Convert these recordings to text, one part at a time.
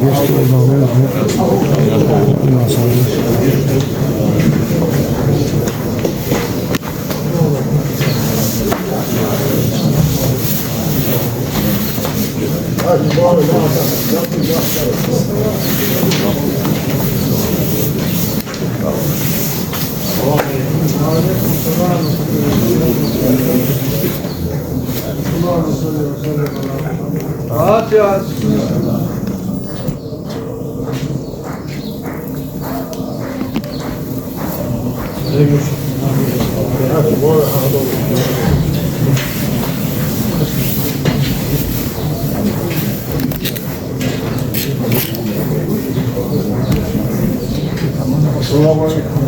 Geçti oradan ondan sonra السلام عليكم.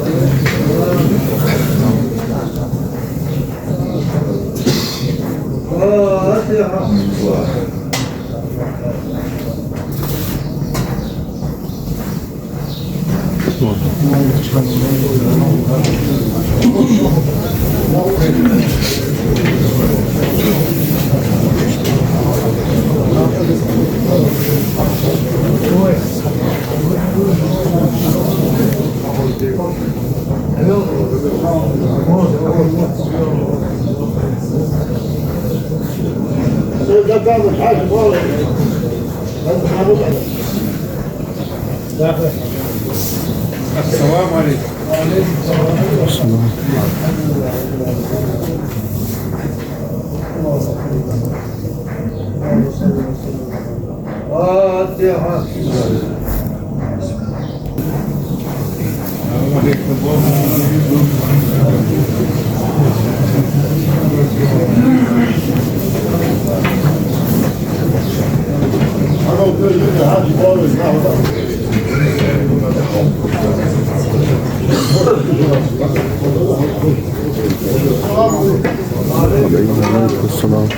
السلام. عليكم السلام.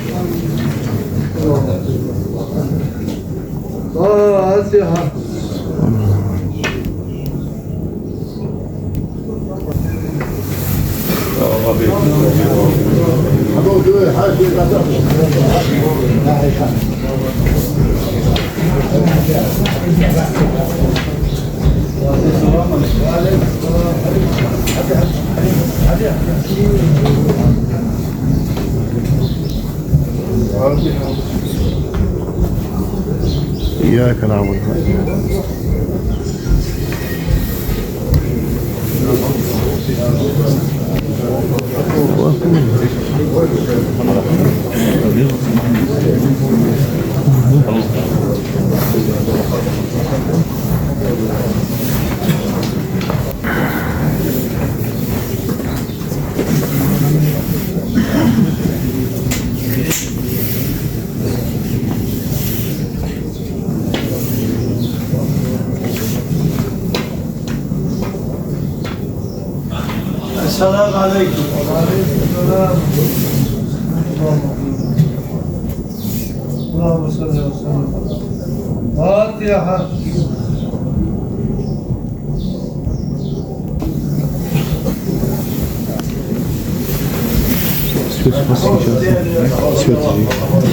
إياك نعبد. السلام عليكم. وعليكم السلام. اللهم صل وسلم. فاتحة.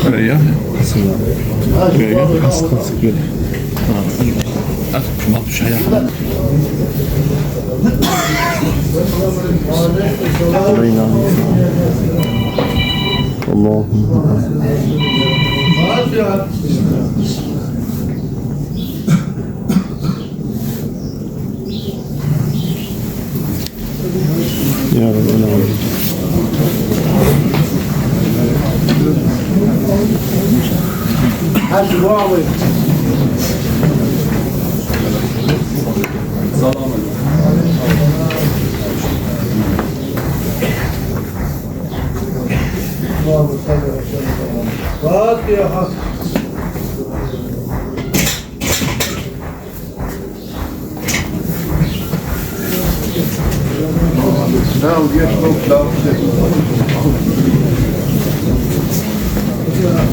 Şuraya. Şuraya. Hastası böyle. Şunu al şuraya. Allah'ım. Ya Rabbi ne oldu? Hadi bravo. فاتحة. Now get no cloud. Selam.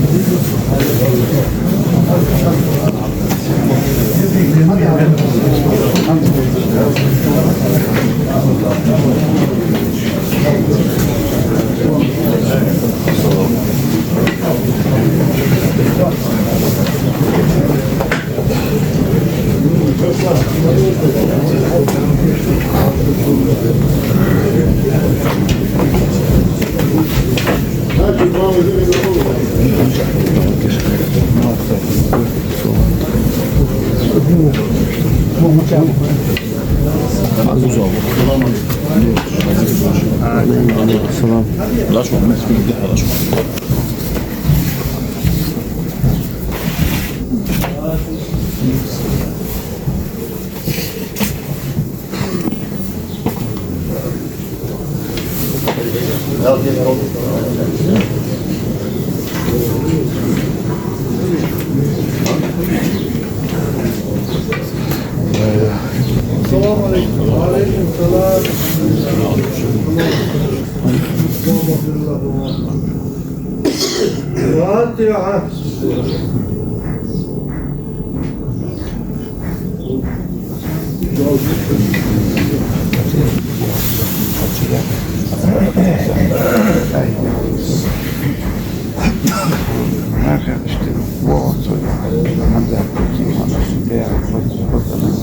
Selamun aleyküm. Aleyküm selam. Fatiha. işte bu olsun. Hamza Kurtulman'ın veya Kurtulman'ın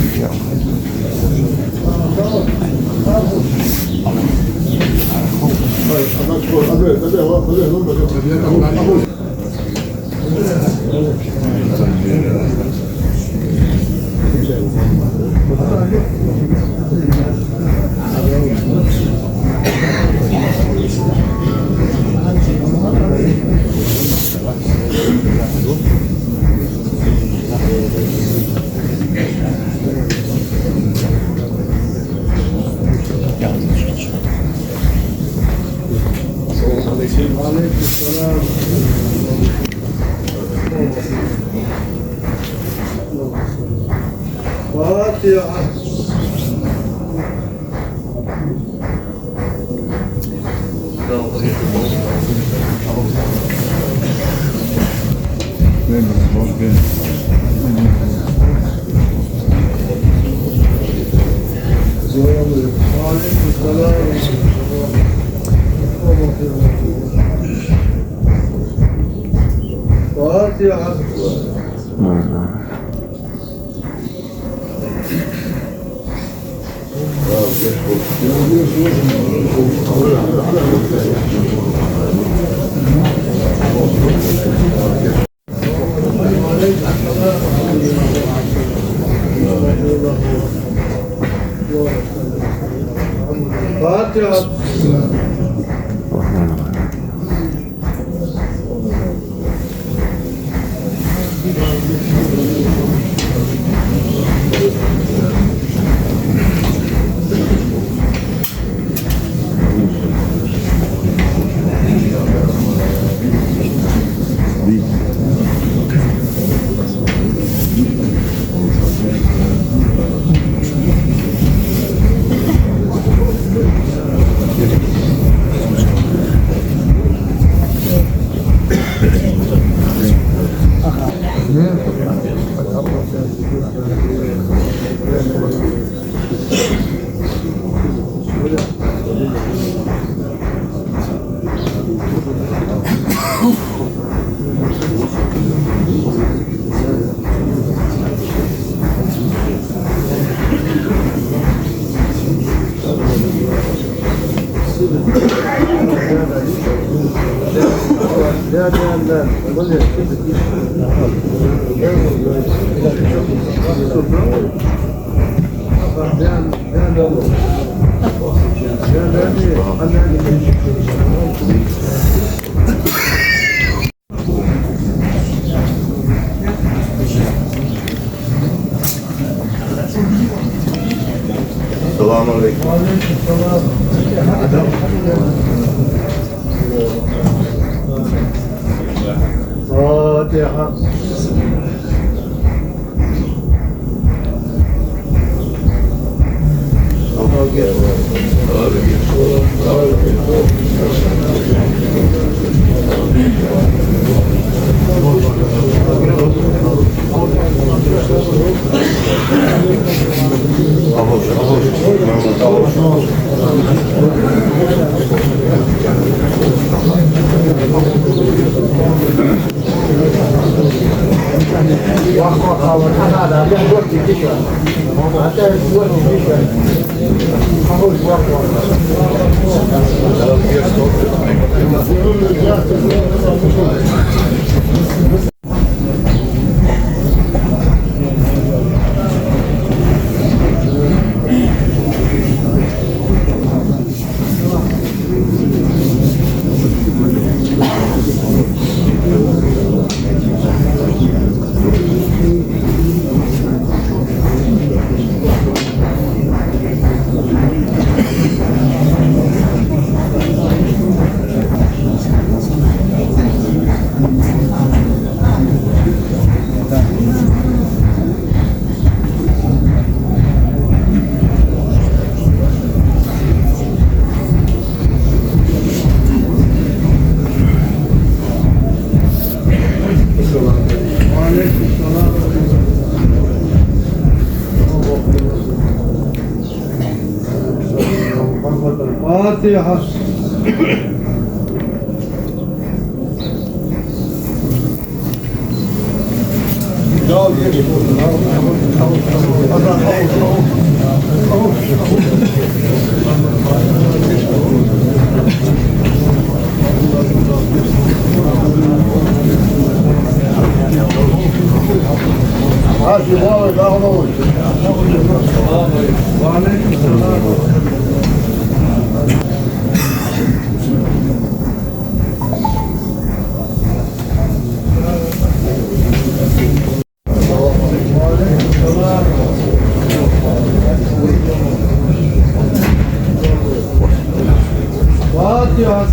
Fatiha. Aleyküm selam. Fatiha. Fatiha. Selamun aleyküm. Fatiha. Abi. الفاتحة. وعليكم السلام. فاتحة.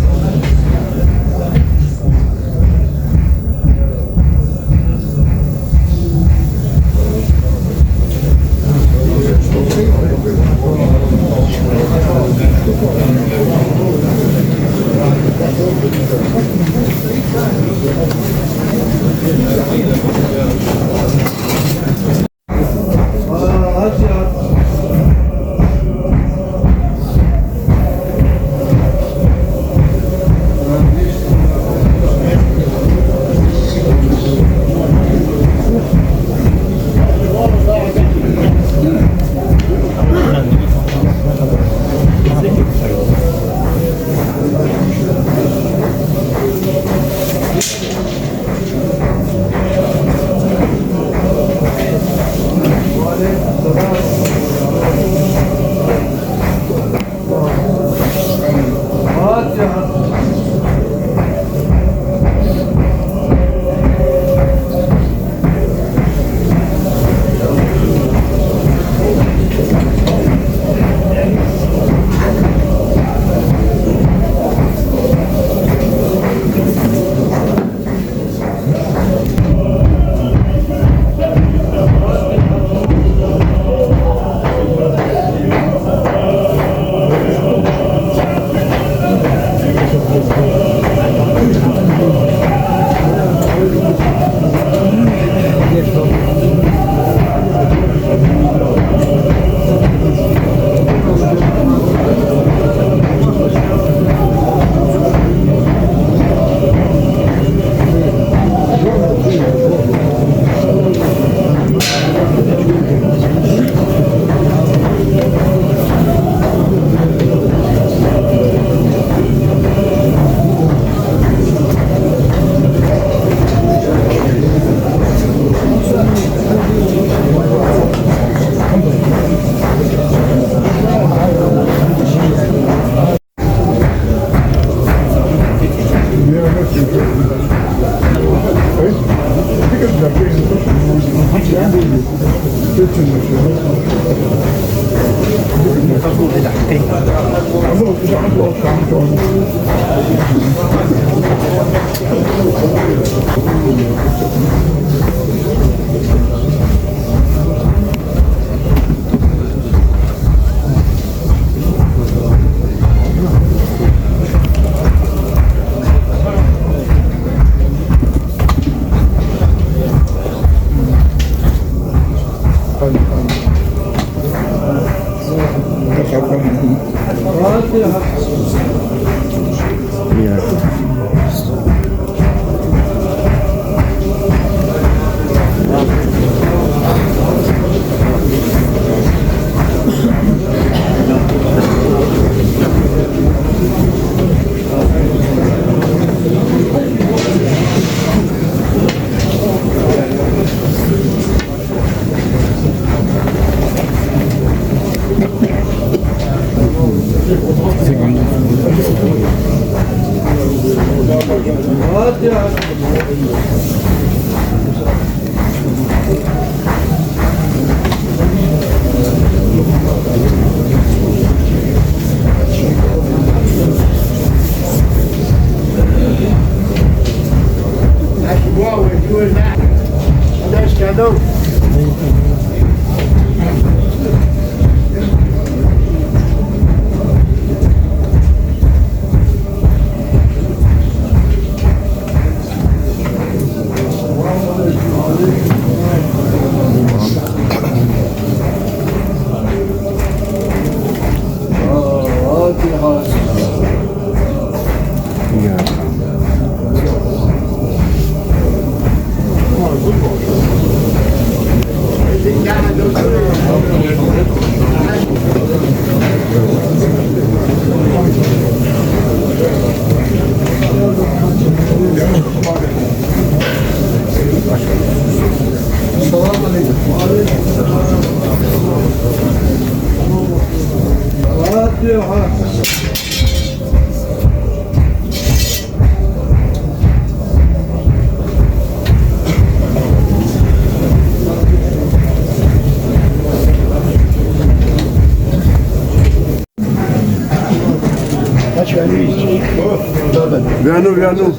Vianu.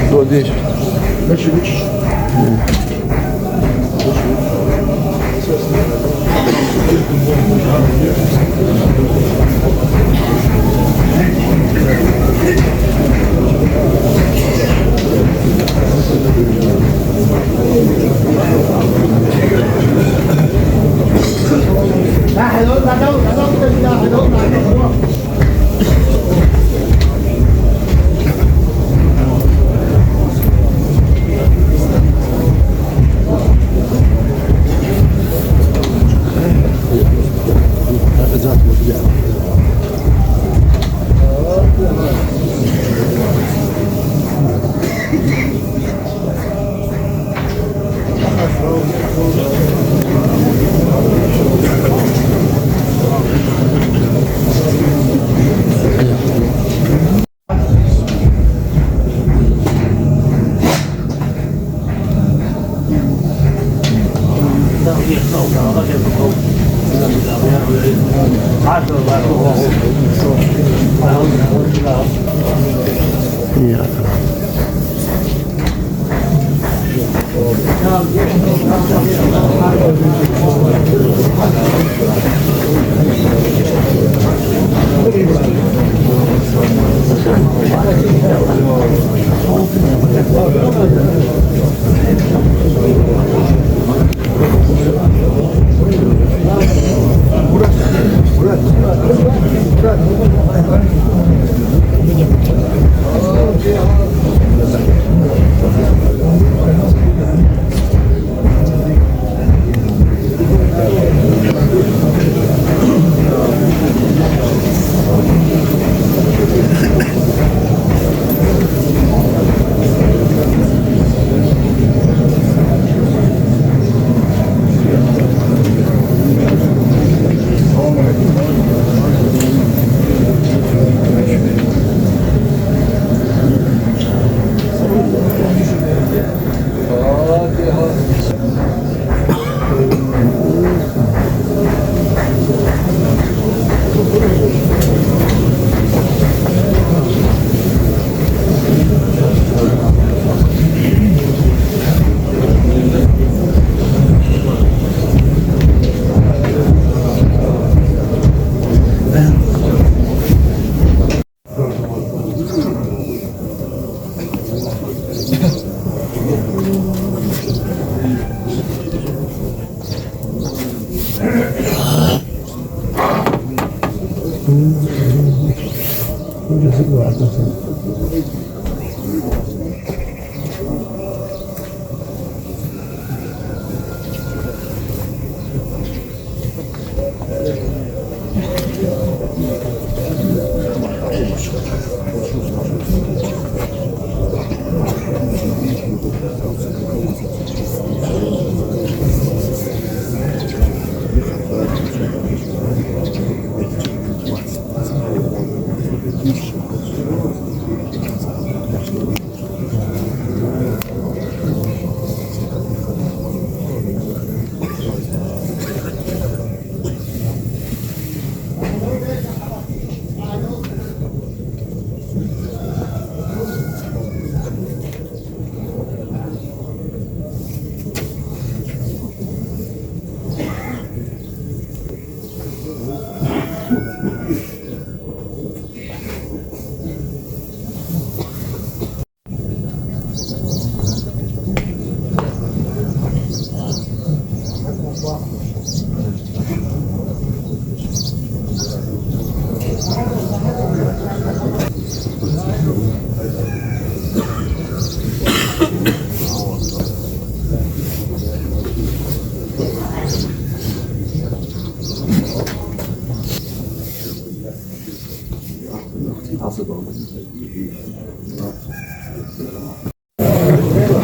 Do 10.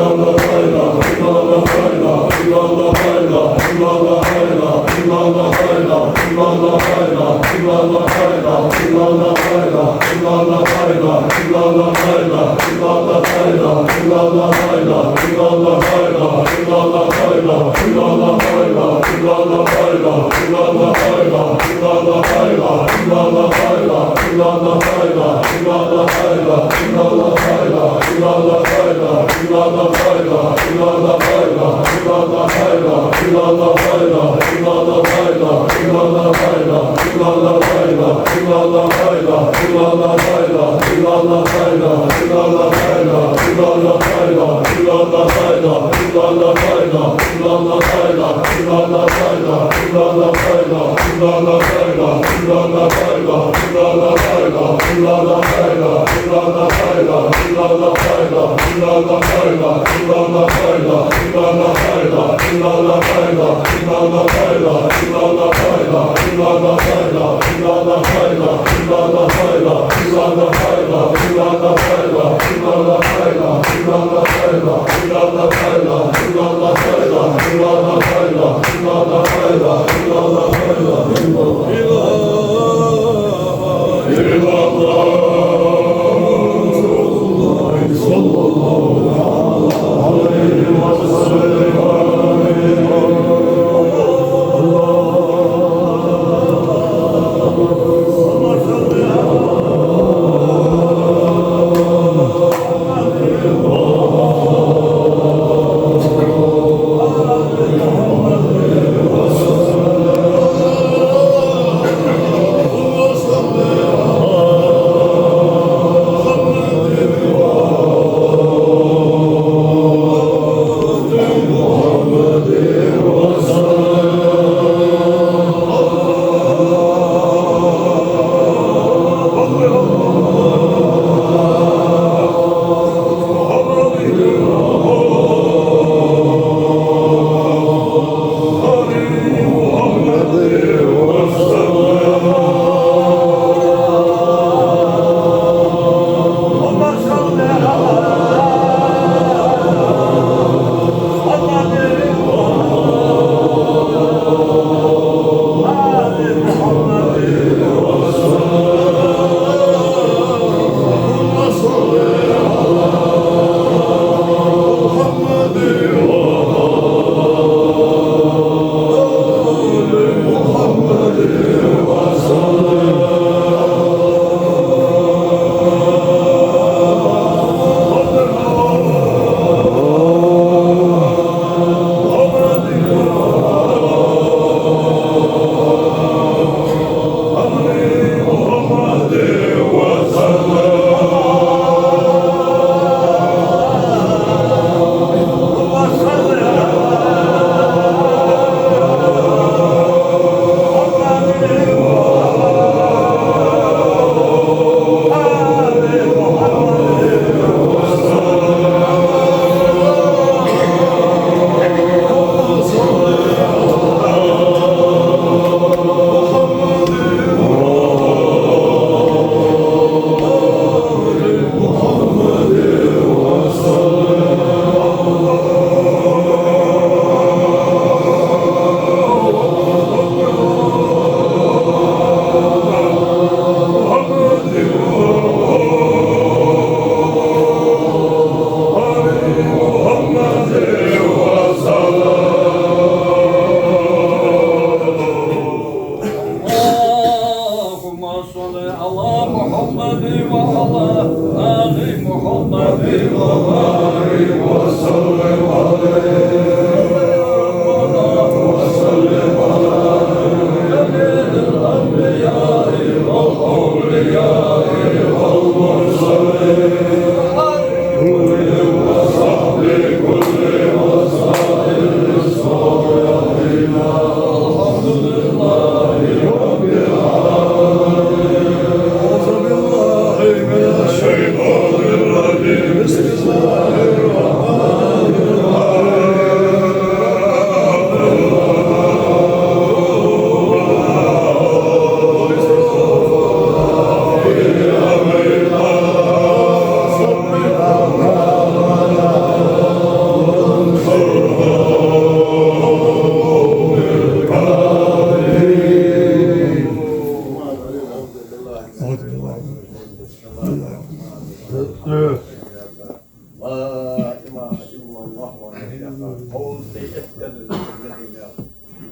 Allah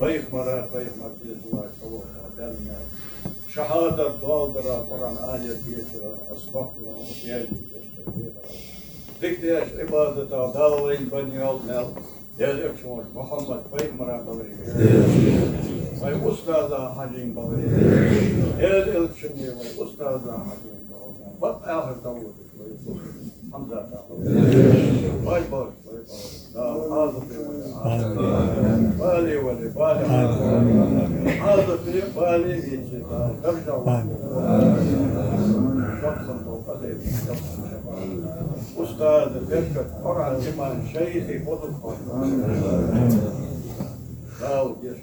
Bayık mara, bayık maddiyetullah, kavukla, derme, şahadır, doğaldıra, Kur'an, ayet, yetira, asbakla, yerlik, Dikdeş, ibadeta, dağlayın, banyal, nel, yazık çoğun, Muhammed, bayık mara, balayı, bay ustaza, hacin, balayı, el elçini, bay ustaza, hacin, balayı, bak ahir davul, Hamza, bay bay, ağzı بالي ولي بالي هذا في بالي يجي ترجع أستاذ بيركت قرعة كمان شيء في فضل لا وجيش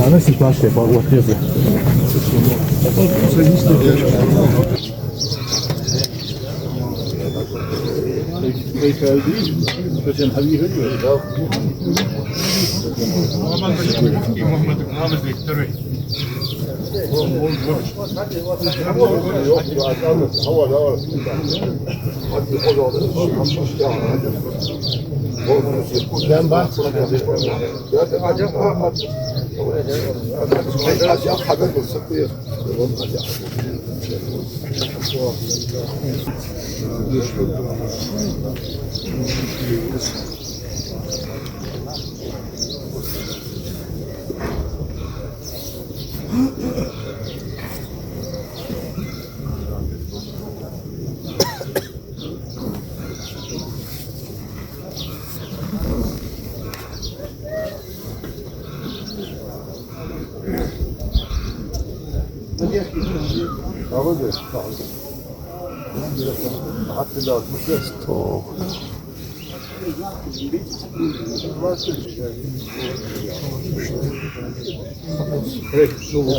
Она ситуация по вот это.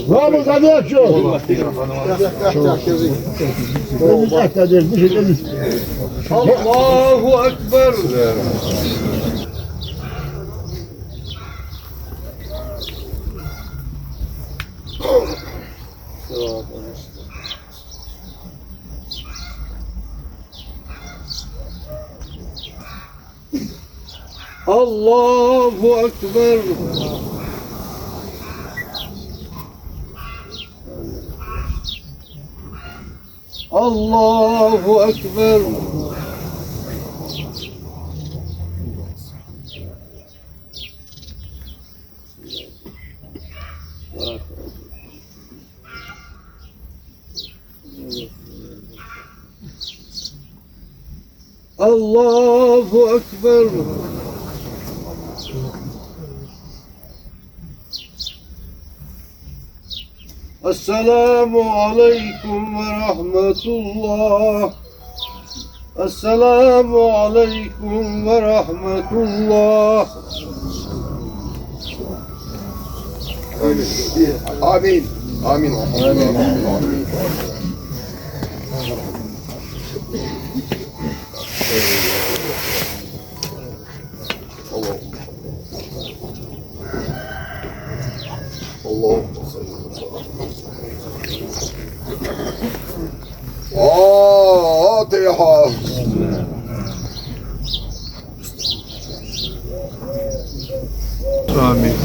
Vamos, Cadete! Allahu Ekber. Allahu Ekber. Allahu Ekber. Allahu Ekber. Esselamu aleyküm ve rahmetullah. Esselamu aleyküm ve rahmetullah. Amin. Amin. Amin. Fatiha. Amin.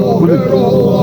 Astagfirullah.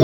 La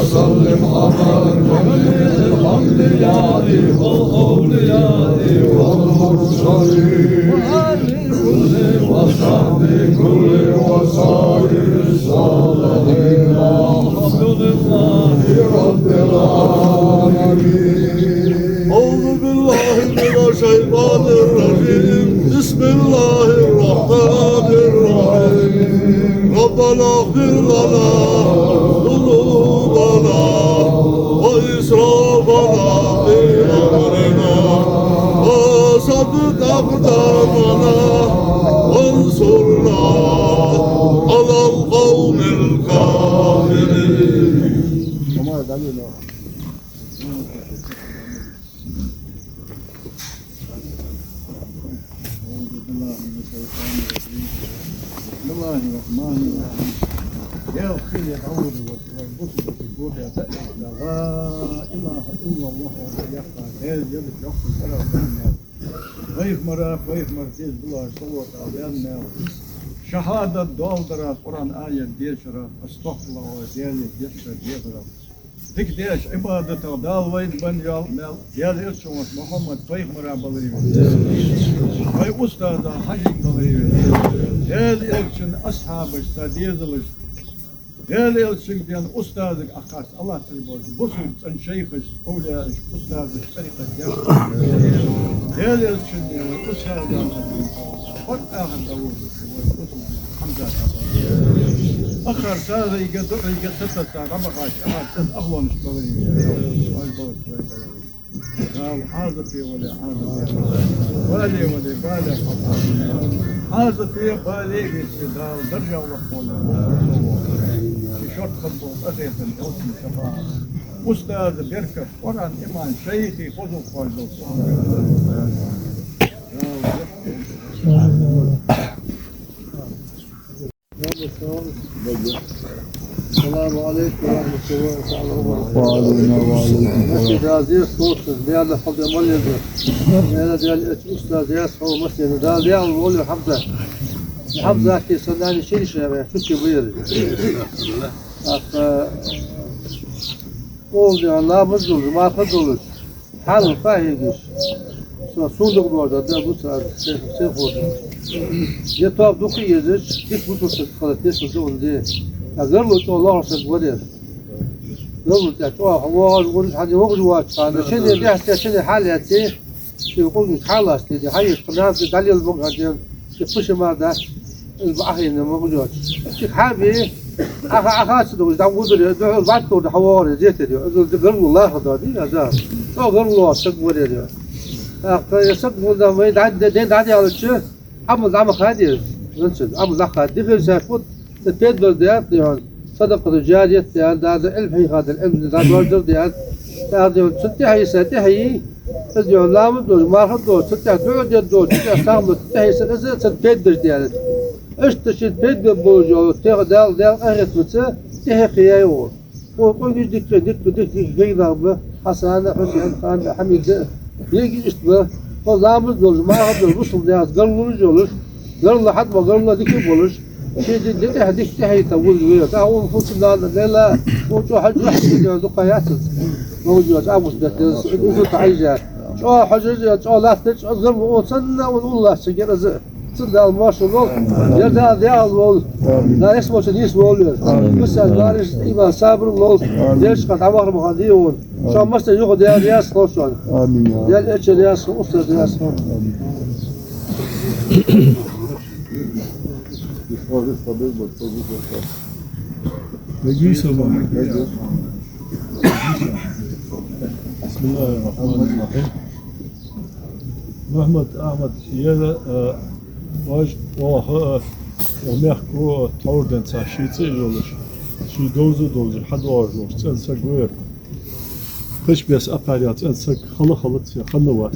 وسلم على جميع الأنبياء والأولياء والمرسلين وصحب كل وسائر الصالحين الحمد لله رب العالمين. أعوذ بالله من الشيطان الرجيم. بسم الله الرحمن الرحيم. ربنا اغفر لنا ذنوبنا وإسرافنا في أمرنا وثبت أقدامنا وانصرنا على القوم الكافرين. بسم الله الرحمن الرحيم. يا أخي الأول والبطل في جودة لا إله إلا الله ولا يخفى لا يجب يخفى الأرض والنار. غير مرة غير مرتين الله صوت على النار. شهادة دولدرة قرآن آية ديشرة استغفر الله وديالي يشرة ديشرة. تكديش عبادة دال وين بنجال مال ديالي إرشوات محمد غير مرة بلريبه. غير أستاذ حجي بلريبه. ديالي إرشن أصحاب استاديزلش. ديالي إرشن ديال أستاذك أخاس الله تريبوش. بصر أن شيخش أولياء أستاذك طريقة يشرة. ديالي إرشن ديال أستاذ قد آخر داود حمزة أخر سادة يقدر ربخاش أخر أغلون شبابين هذا في ولا هذا في بالي ولا بالي هذا في بالي درجة وقوله في شرط خطبه أخيرا أوتي شفاعة أستاذ بيركب قرآن إيمان شيخي خذوا فاجل السلام عليكم ورحمة الله تعالى وبركاته. وعلينا وعليكم. مسجد عزيز صوت ديال حفظ مولد أنا ديال أستاذ ياسر مسجد ديال ولي حفظه حفظه كي صنعني شيء شبه شو كبير. قول ديال لا مزول ما خذولش حال فاهيش. صندوق دوارda da bu saat şey oldu. Ya tabi doku yedir, hiç bu tür sıkıntı değil, oldu. Azar mı Allah sen var. لو تطوع هو يقول حاجة وقت وقت أنا شنو بيحكي شنو حالتي يقول خلاص تدي هاي قناة دليل المقدم يفش ما ده البحرين موجود حابي أخاص دو داود ده بعد ده حوار زيت ده قال والله هذا دي هذا قال الله سبوا ده يسبوا ده ما يدعي على الشيء عم خادر ننسد عم خادر غير سافوت تدبر ده يعني صدقة الجارية هذا العلم هذا العلم هذا الوجر ديال هذا ستة ستة تجوا لامد ما خدوا ستة دو ستة سامد ستة ستة ديال إيش تشيل بيد بوجو تغدال دال أخذ متى تهقيه وقول ديك غير حسن حسين خان حميد يجي اشتبه فلامد ما خدوا وصل ديال قالوا جولش قالوا لحد ما قالوا ديك بولش شيء جديد هديك تحيي تقول ويا تعاون فوت لا وشو حاجة واحد دقيقة موجود أبو سدت وفوت عايزة شو حاجة شو لا تج غير وصلنا والله سجل صدق ما شاء الله يرجع ديال لا اسمه شديس وولر بس دارس إيمان صابر الله ليش قد عمر مهديون شو مست ياخذ ديال رياس خوشون ديال إيش رياس أستاذ رياس بسم الله الرحمن الرحيم. محمد أحمد يلا واج واه ومحكو توردن تشيتي يولش شي دوز حد واجو تنسى غير خش بس أقاريات تنسى خلوات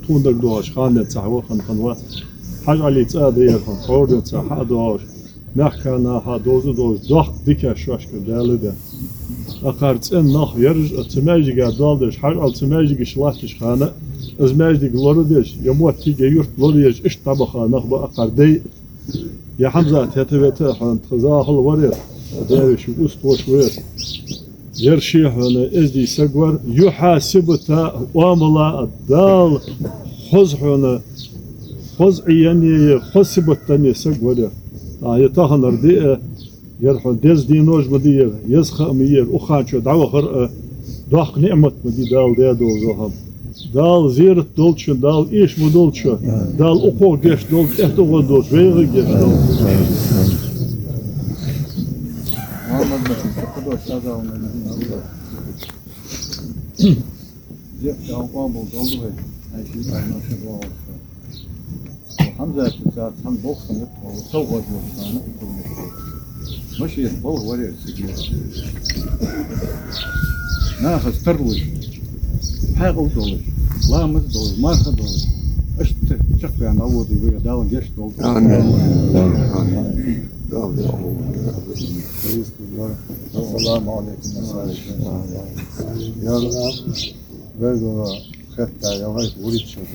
توندر دوش خانة تعوى خنوات حاج علي تأدي خن توردن تحدوش نحكنا هادوز ضغط ديك شوش كدالده أقارت إن نخ يرج تماجي قادالدش حاج على تماجي شلاتش خانة از ماجي غلوردش يموت تيجي يورت لوريج إيش طبخة نخبة أقاردي يا حمزة تتبت حن تزاهل ورير دايش وست وشوير يرشيح ولا ازدي سقور يحاسبتا واملا الدال خزحنا خزعيني خسبتني سقور يتهنر دي يرحل دز دي نوج مدير يسخ مير أخانشو دعوة ضحك نعمة مدي دال دول زهم دال زيرت دولتش دال إيش مدولتش دال أقوى جيش دولت إحتوى دولت ويغي جيش دولت محمد بن قدوس هذا ومن جبت أقوام بالدولة عايشين على نشر حمزة تساعد حمد بوخم وصوغ وجوه مش يطبوه ولا يسجل ناخذ تروج حاجة وطولج لا مزدولج ما خدولج ايش تشقي عن عوضي ويا داول جيش دول السلام عليكم يا الأب برضو خدت يا غير ولد شغل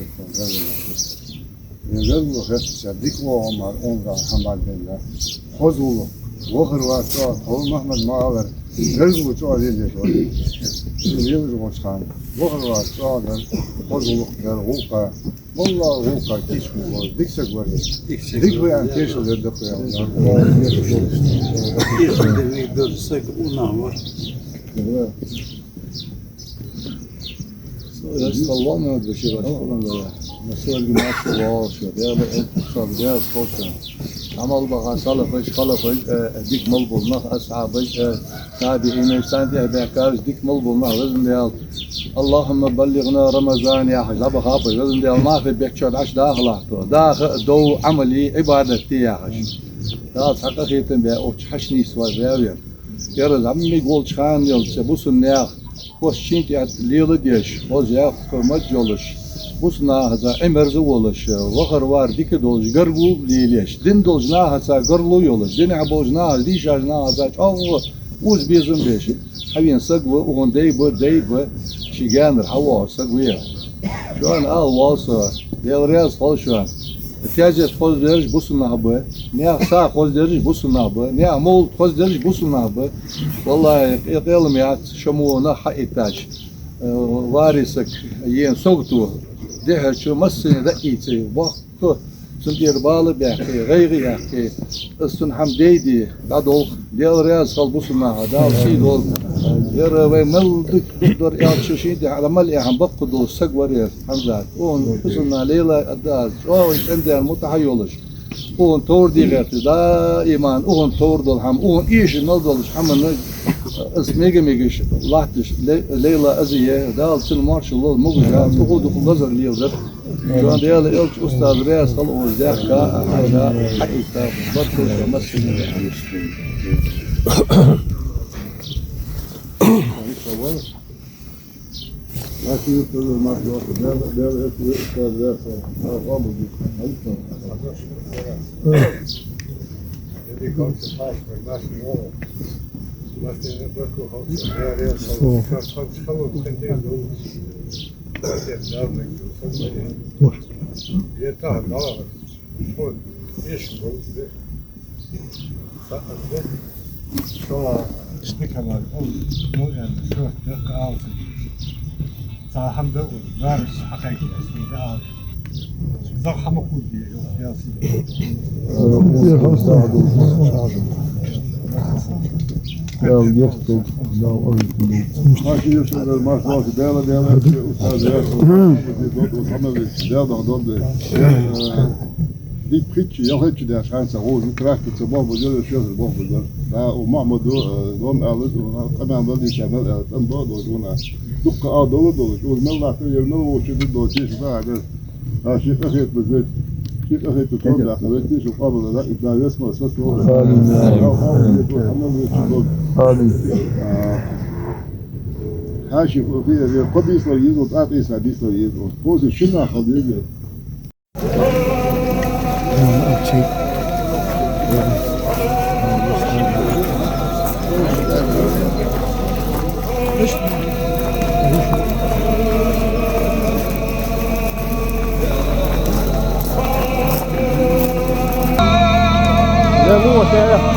يجلو خدت صديق وعمر عمر حمد بالله خذوا وخر واسطة هو محمد معاور رزق وتوع اللي شوي يرزق وشان وخر واسطة خذوا وقا والله وقا كيش مو ديك سقور ديك وين كيش اللي دقيق كيش اللي يقدر سق ونعمر الله ما بشير الله مسؤول جماعة الله شو ده شو ده فوشة عمل بقى صلفش خلفش ديك ملبول نخ أصحابش تابعين سانتي أبيكارش ديك ملبول نخ لازم ديال اللهم بلغنا رمضان يا حج أبغى خاطر لازم ديال ما في بيكشر عش داخل دو عملي عبادتي يا حج ده حقيقة بيا أوش حشني سوى بيا يرد عمي يقول شان يل سبوس النياخ وش شينتي ليل ديش وزياخ كرمت جولش بوسنا هذا امر زولش وخر وار ديك دولش غرغو ليليش دين دولجنا هذا غرلو يولش دين عبوجنا ليشاجنا هذا او وز بيزم بيش حبين سقوا وهون دايب شيغان حوا سقويا شلون واصل ديال رياض فالشوان تياجس فوز درج بوسنا هبه نيا سا فوز درج بوسنا هبه نيا مول فوز درج بوسنا هبه والله يقيلم يا شمونا حقيتاج وارثك ين صوتو ده شو مسني دقيتي وقت سندير باله بيحكي غيري يحكي السن حمديدي دادول ديال رياض خلبوسنا هذا شيء دول يروي ملدك دكتور يا شوشيدي على ملء عم بقدو سقوري حمزات اون بسنا ليله اداز او عندي المتحيولش اون تور دي غير دائما اون تور دول هم اون ايش نضلش حمن اسميجي ميجيش لاحتش ليله ازيه دال سن مارش الله مغجا تقود خلصر ليله كان ديال إلش أستاذ رياض خلقه زاكا هذا حقيقة برضو مسني لكن يقول ما في وقت ده أستاذ رياض أقامه يدي كنت خاص بالماشي ورا ماشي نبركو خاص رياض خلق خلق خندين دول يتاه النار شلون يشبه ده سقط ده شو اشتكى على مو يعني شو دقة عاوز صاحب ده بارش حقيقي اسمه ده ضخ مقود يا سيدي يا يفتح ماشي يشتغل ما شاء الله ديالا أستاذ ياسر ديك بريتش يا هيك ده عشان سووا ذكرى تصبح بدل الشيء البوح بدل لا ومحمد دون ألد وكمان بدل كمان أنبض ودونا دقة دول شو الملا في الملا وشدد دوتيش بعد شيء أخير بالبيت شيء أخير تكون داخلتي شو قبل لا إذا يسمع صوته هاشي في قبيس ليزو تعطيس حديث ليزو فوز الشنا خديجة لا هو تعرف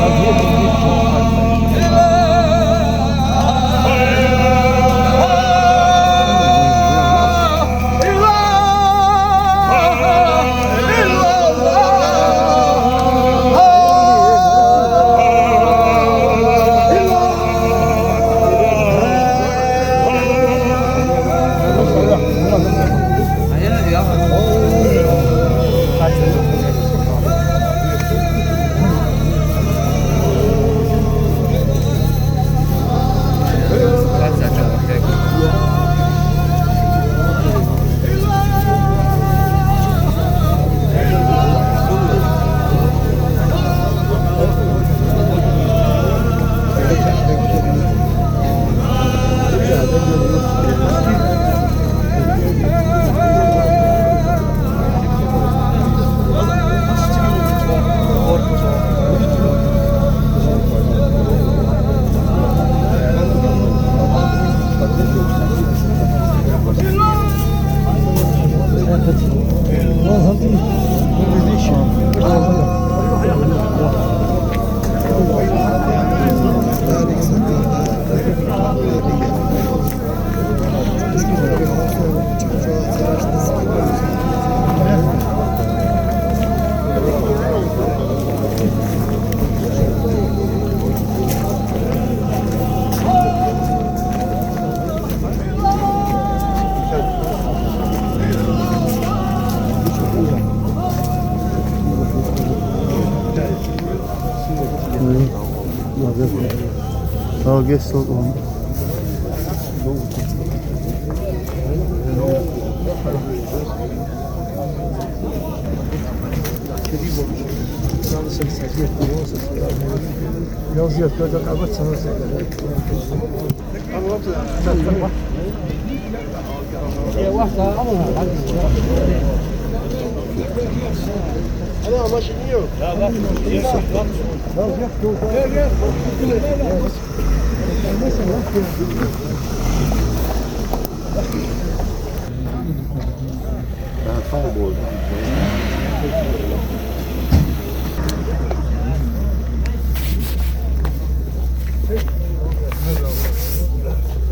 geç onu.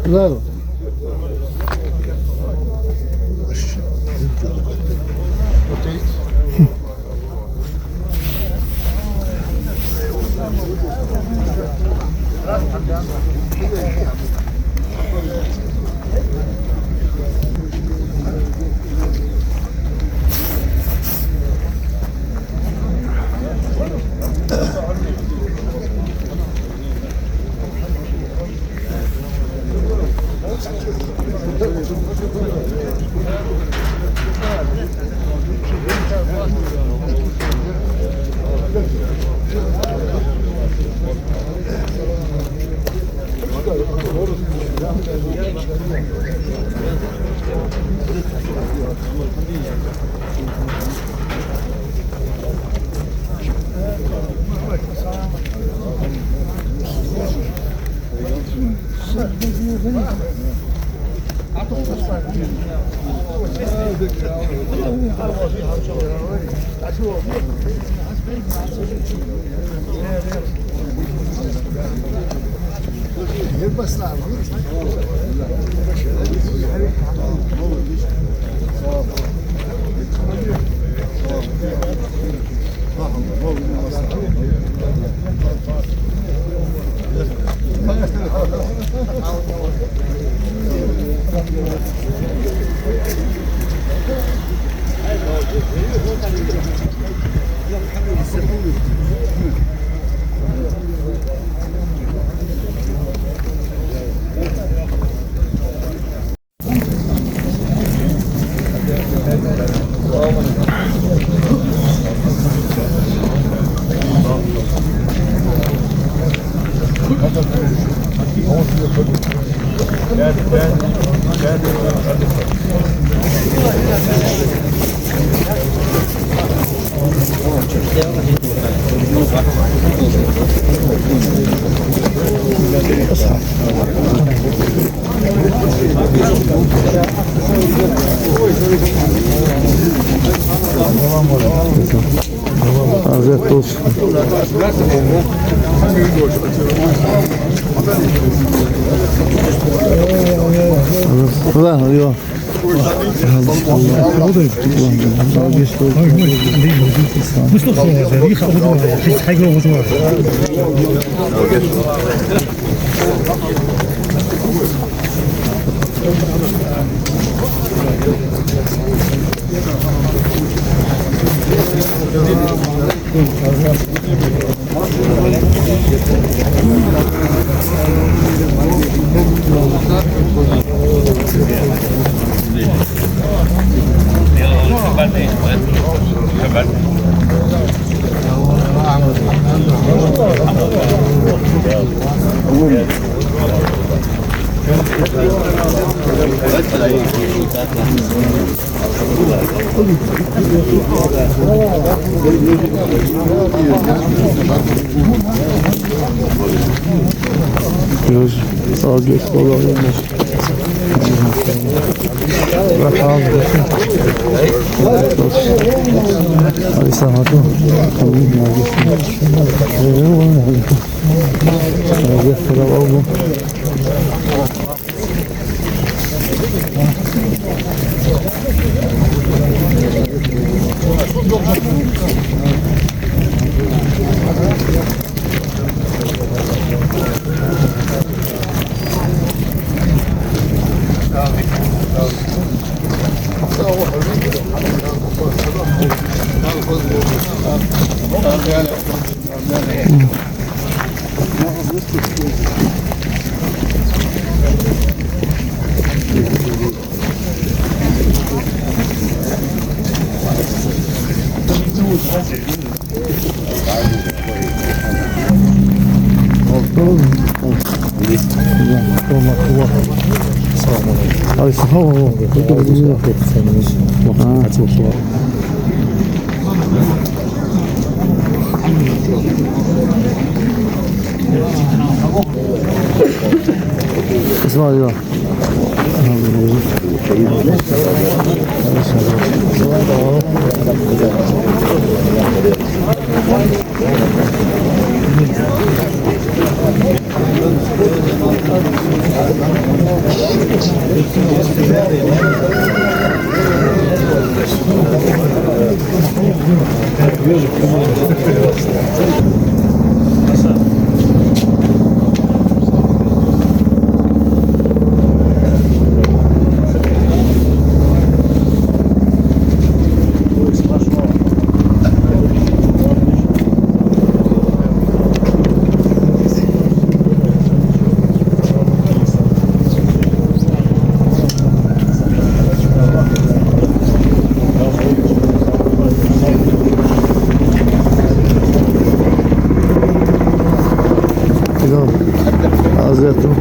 Claro. Afiyet olsun. Ulan yok. Biraz sağa geç olalım. Bırak abi. Hadi sen hadi. Tamam ya. Abi sağ ol. İsmail ya. Hazretim.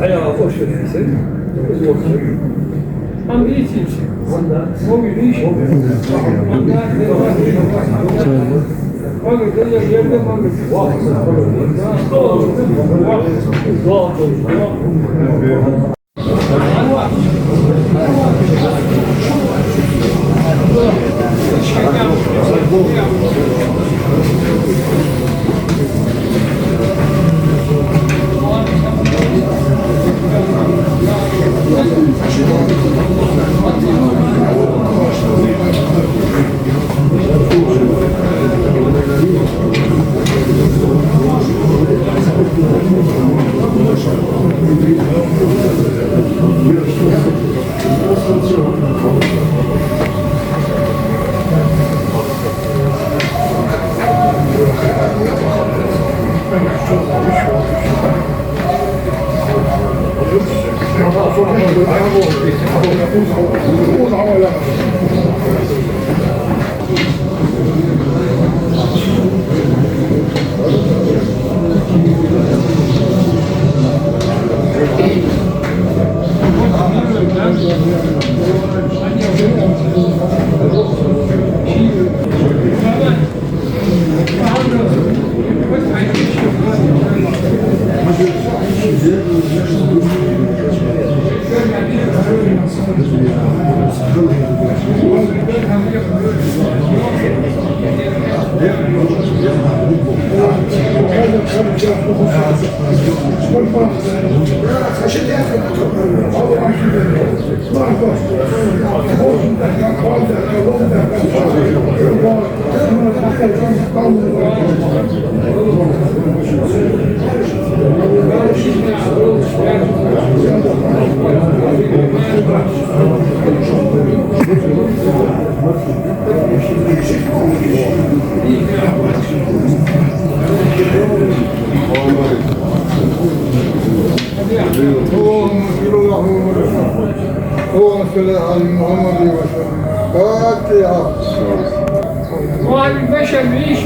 Ayağı boş verirsin. Tam bir için. O günü iş oluyor. Yerde اللهم صل على محمد وسلم. فاتحة. وعلى البشر ليش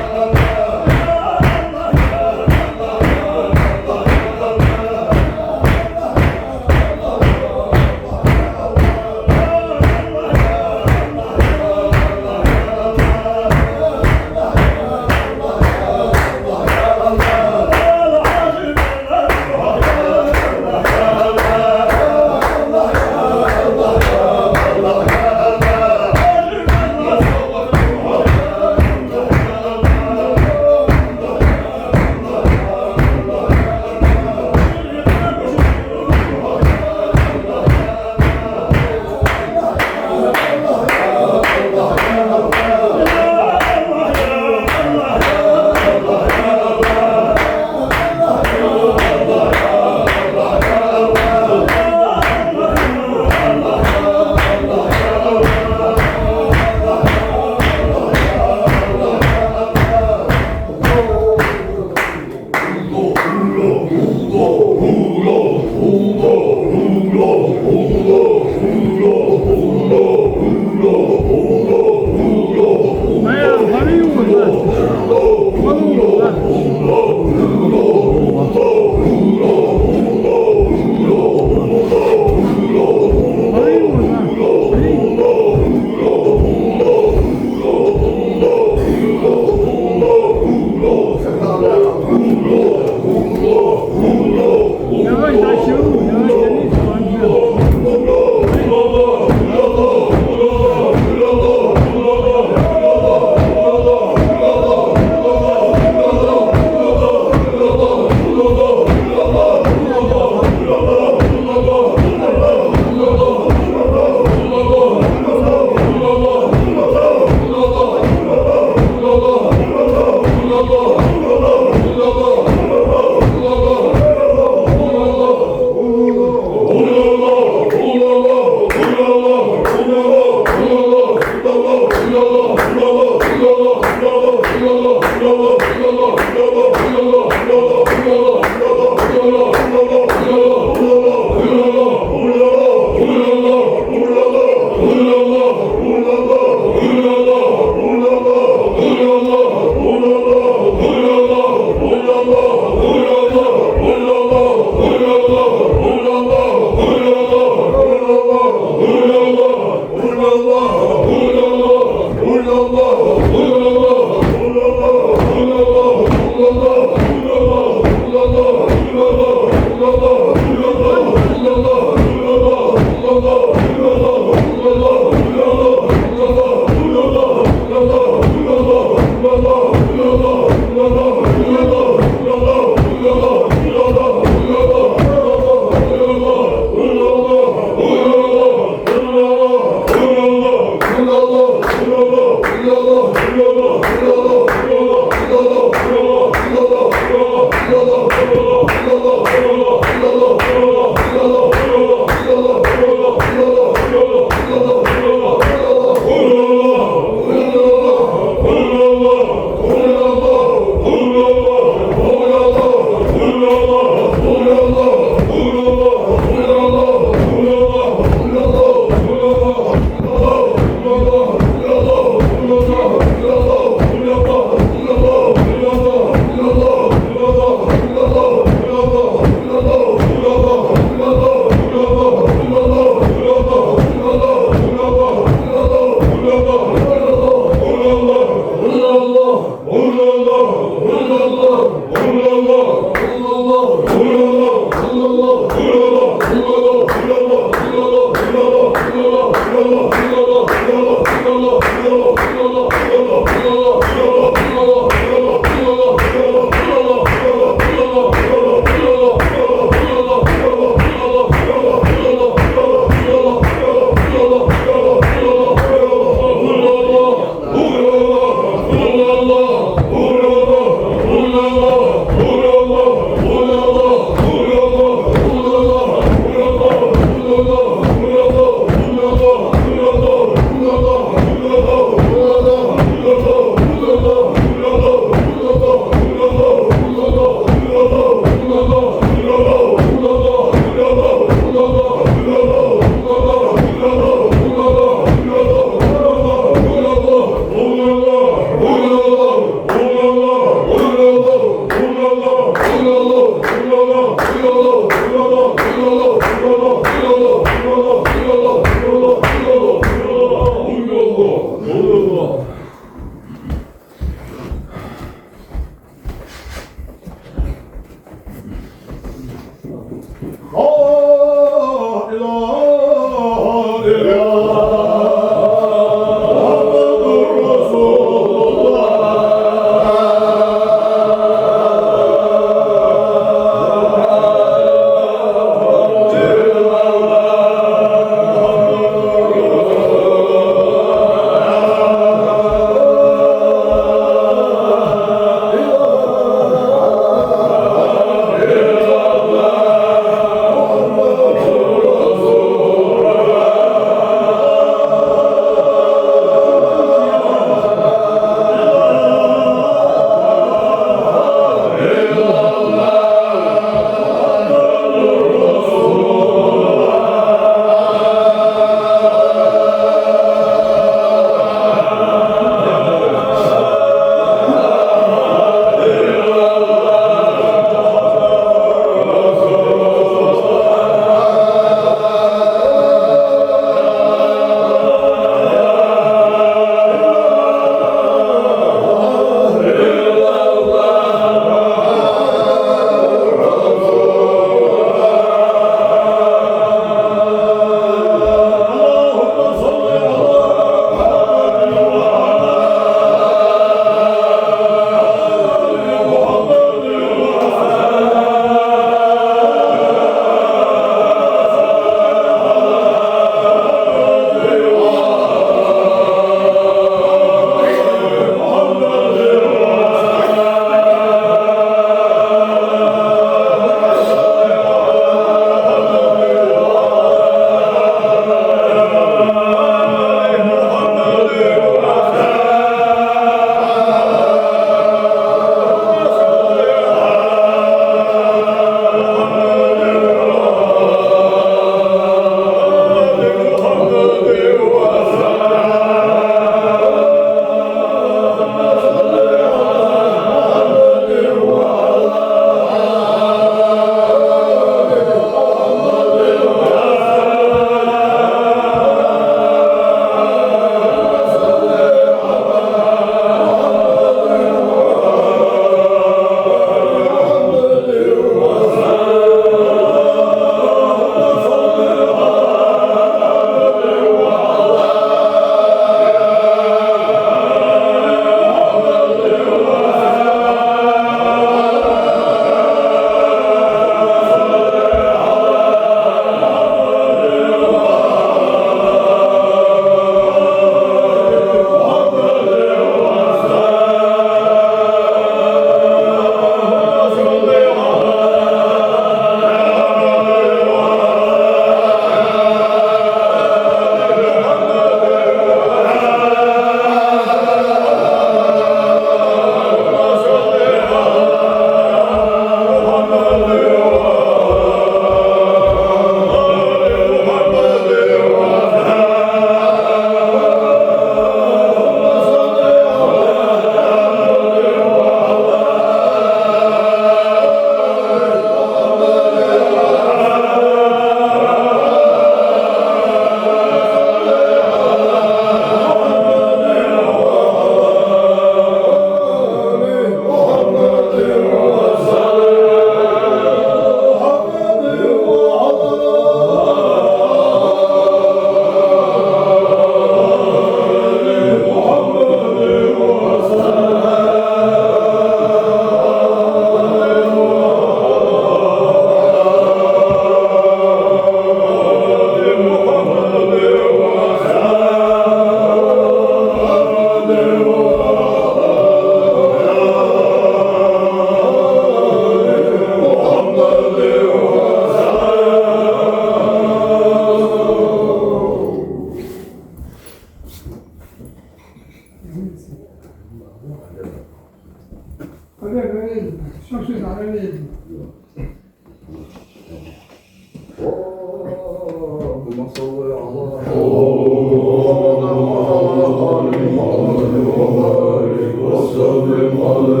وسلم عليه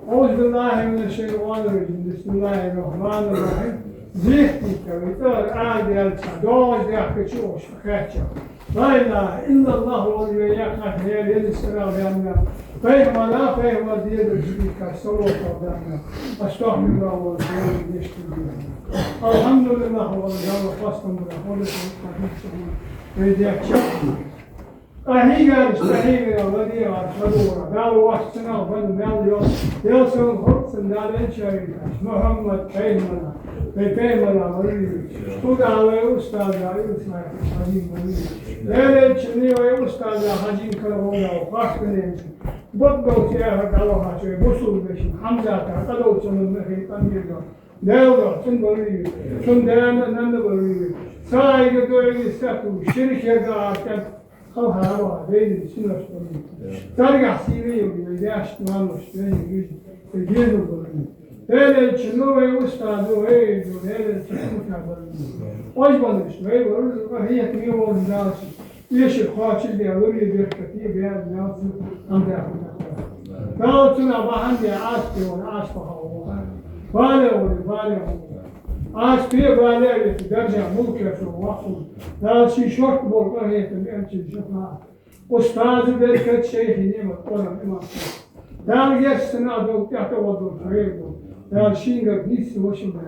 أعوذ بالله من الشيطان الرجيم بسم الله الرحمن الرحيم زيختك ويطار عادي الصدوج يحكيشوش فكاتشا لا إله إلا الله والمياقات هي اليد السلام يامنا فهم لا فهم ديال الجديد كالسلوك ودامنا أستغفر الله والسلام يشكي الحمد لله والله وفاستم بنا ولكم القديم ويديك شكرا أهيجا استهيجا ودي أشهدوا قالوا وحسنا وبن مليون يوسف حسن دارين شريك محمد كيمنا بكيمنا ولي خدا وأستاذ يوسف حجين ولي ليلة شني وأستاذ حجين كلامنا وفاكرين بدو تياه قالوا شيء بوسول بيش حمزة قالوا شنو نحكي تنيجا داود شن ولي شن دانا نند ولي سايق دوي ساتو شركة قاعد أو هذا بين السنة والسنة ترجع سيري ويداش تمام وشتري يجي تجيله بالله هذا الشنو يستعد وهي هذا الشنو كابل أيضا الشوي وهي كمية والناس ليش الخاطر بيعوري بيركتي بيعور الناس عندها قالوا تنا بعندي عاشتي ونعاش بها بالي आज फिर वाले दर्जा मुल्क है तो वाक़ई दासी शोक बोलता है तो मैं चीज़ शोकना उस्ताद बेरकत शेख ने मतलब इमाम दाल ये सना दो क्या तो वो दो ट्रेड दो दाल शिंगर बीस वर्ष में